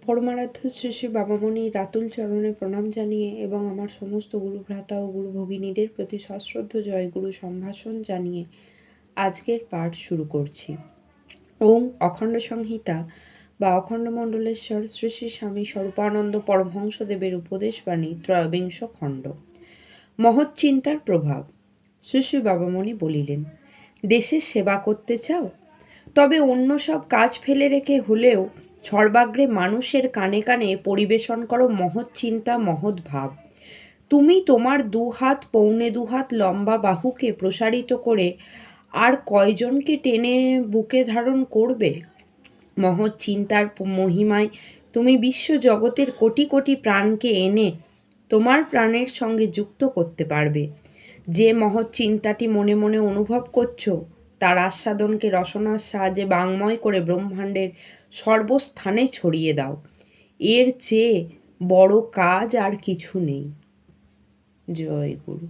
পরমারাধ্য শ্রী শ্রী বাবামণি রাতুল চরণে প্রণাম জানিয়ে এবং আমার সমস্ত গুরু ভ্রাতা ও গুরু ভগিনীদের প্রতি সশ্রদ্ধ জয়গুরু সম্ভাষণ জানিয়ে আজকের পাঠ শুরু করছি। ওম অখণ্ড সংহিতা বা অখণ্ড মণ্ডলেশ্বর শ্রী শ্রী স্বামী স্বরূপানন্দ পরমহংসদেবের উপদেশবাণী ত্রয়োবিংশ খণ্ড। মহৎ চিন্তার প্রভাব। শ্রী শ্রী বাবামণি বলিলেন, দেশের সেবা করতে চাও? তবে অন্য সব কাজ ফেলে রেখে হলেও সর্বাগ্রে মানুষের কানে কানে পরিবেশন করো মহৎ চিন্তা, মহৎ ভাব। তুমি তোমার 2 হাত পৌনে 2 হাত লম্বা বাহুকে প্রসারিত করে আর কয়জনকে টেনে বুকে ধারণ করবে? মহৎ চিন্তার মহিমায় তুমি বিশ্ব জগতের কোটি কোটি প্রাণকে এনে তোমার প্রাণের সঙ্গে যুক্ত করতে পারবে। যে মহৎ চিন্তাটি মনে মনে অনুভব করছো তার আস্বাদনকে রসনার সাহায্যে বাংময় করে ব্রহ্মাণ্ডের সর্বস্থানে ছড়িয়ে দাও। এর চেয়ে বড় কাজ আর কিছু নেই। জয় গুরু।